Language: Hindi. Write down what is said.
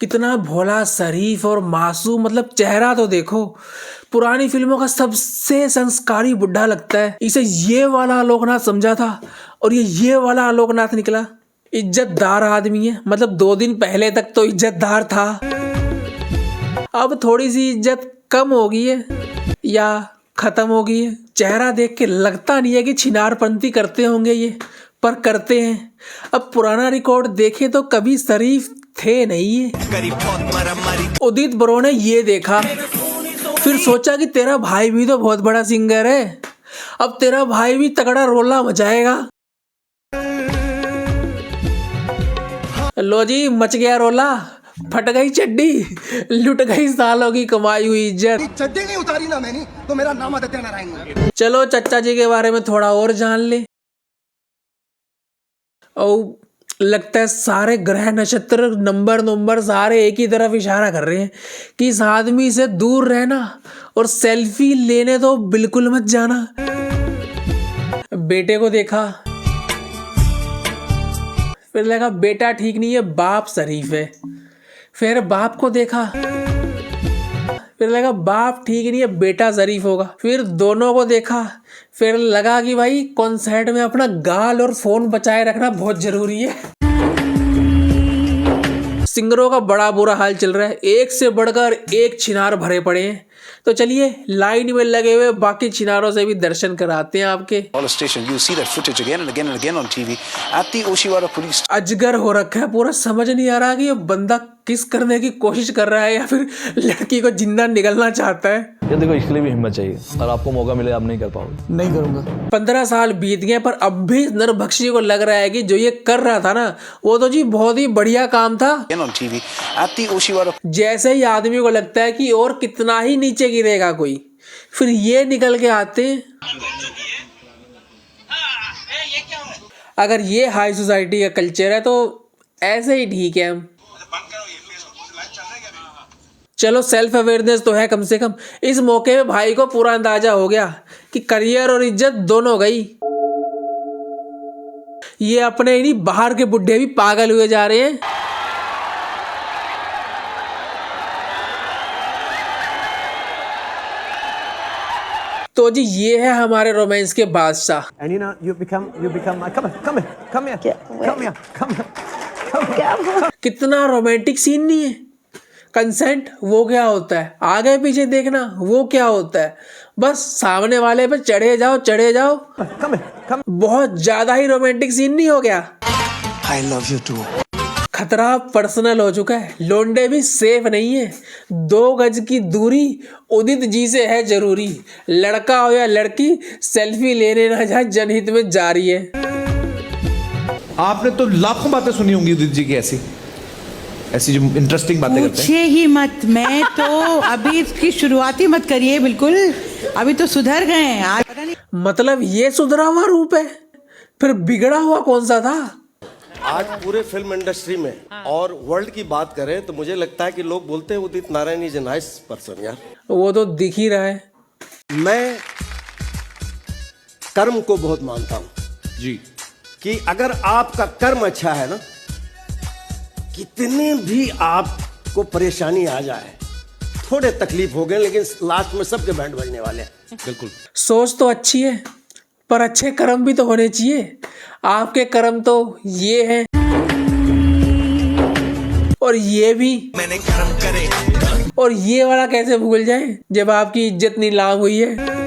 कितना भोला, शरीफ और मासूम, मतलब चेहरा तो देखो। पुरानी फिल्मों का सबसे संस्कारी बुढ़ा लगता है। इसे ये वाला आलोकनाथ समझा था और ये वाला आलोकनाथ निकला। इज्जतदार आदमी है, मतलब 2 दिन पहले तक तो इज्जतदार था, अब थोड़ी सी इज्जत कम हो गई है या खत्म हो गई है। चेहरा देख के लगता नहीं है कि छिनारपंती करते होंगे ये, पर करते हैं। अब पुराना रिकॉर्ड देखे तो कभी शरीफ थे नहीं ये। उदित ब्रो ने ये देखा, फिर सोचा कि तेरा भाई भी तो बहुत बड़ा सिंगर है, अब तेरा भाई भी तगड़ा रोला मचाएगा। लो जी, मच गया रोला, फट गई चड्डी, लुट गई सालों की कमाई हुई इज्जत। चड्डी नहीं उतारी ना मैंने तो मेरा नाम आदित्य नारायण। चलो चच्चा जी के बारे में थोड़ा और जान ले। और लगता है सारे ग्रह नक्षत्र नंबर सारे एक ही तरफ इशारा कर रहे हैं कि इस आदमी से दूर रहना और सेल्फी लेने तो बिल्कुल मत जाना। बेटे को देखा, फिर लगा बेटा ठीक नहीं है, बाप शरीफ है। फिर बाप को देखा, फिर लगा बाप ठीक नहीं है, बेटा शरीफ होगा। फिर दोनों को देखा, फिर लगा कि भाई कॉन्सर्ट में अपना गाल और फोन बचाए रखना बहुत जरूरी है। सिंगरों का बड़ा बुरा हाल चल रहा है, एक से बढ़कर एक छिनार भरे पड़े हैं। तो चलिए लाइन में लगे हुए बाकी छिनारों से भी दर्शन कराते हैं आपके। अजगर हो रखा है पूरा, समझ नहीं आ रहा कि ये बंदा किस करने की कोशिश कर रहा है या फिर लड़की को जिंदा निकलना चाहता है। ये देखो, इसके लिए भी हिम्मत चाहिए और आपको मौका मिले आप नहीं कर पाओगे। नहीं करूंगा। 15 साल बीत गए पर अब भी नरभक्षी को लग रहा है कि जो ये कर रहा था ना वो तो जी बहुत ही बढ़िया काम था। जैसे ही आदमी को लगता है कि और कितना ही नीचे गिरेगा कोई, फिर ये निकल के आते हैं। अगर ये हाई सोसाइटी का कल्चर है तो ऐसे ही ठीक है हम। चलो सेल्फ अवेयरनेस तो है कम से कम। इस मौके में भाई को पूरा अंदाजा हो गया कि करियर और इज्जत दोनों गई। ये अपने ही नहीं बाहर के बुड्ढे भी पागल हुए जा रहे हैं। तो जी ये है हमारे रोमांस के बादशाह। And you know, you become come here. कितना रोमांटिक सीन नहीं है। कंसेंट वो क्या होता है, आगे पीछे देखना वो क्या होता है, बस सामने वाले पे चढ़े जाओ। बहुत ज्यादा ही रोमांटिक सीन नहीं हो गया। I love you too. खतरा पर्सनल हो चुका है, लोंडे भी सेफ नहीं है। 2 गज की दूरी उदित जी से है जरूरी। लड़का हो या लड़की, सेल्फी लेने ना जाए, जनहित में जारी है। आपने तो लाखों बातें सुनी होंगी उदित जी की, ऐसी जो इंटरेस्टिंग बातें करते हैं। पूछिए ही मत, मैं तो अभी इसकी शुरुआत ही मत करिए, बिल्कुल अभी तो सुधर गए हैं आज। पता नहीं मतलब ये सुधरा हुआ रूप है, फिर बिगड़ा हुआ कौन सा था? आज पूरे फिल्म इंडस्ट्री में और वर्ल्ड की बात करें तो मुझे लगता है कि लोग बोलते हैं Udit Narayan is a nice person. यार वो तो दिख ही रहा है। मैं कर्म को बहुत मानता हूं जी, कि अगर आपका कर्म अच्छा है ना, कितने भी आपको परेशानी आ जाए, थोड़े तकलीफ हो गए, लेकिन लास्ट में सबके बैंड बजने वाले हैं। बिल्कुल। सोच तो अच्छी है पर अच्छे कर्म भी तो होने चाहिए। आपके कर्म तो ये हैं और ये भी, मैंने कर्म करे, और ये वाला कैसे भूल जाए जब आपकी इज्जत नीलाम हुई है।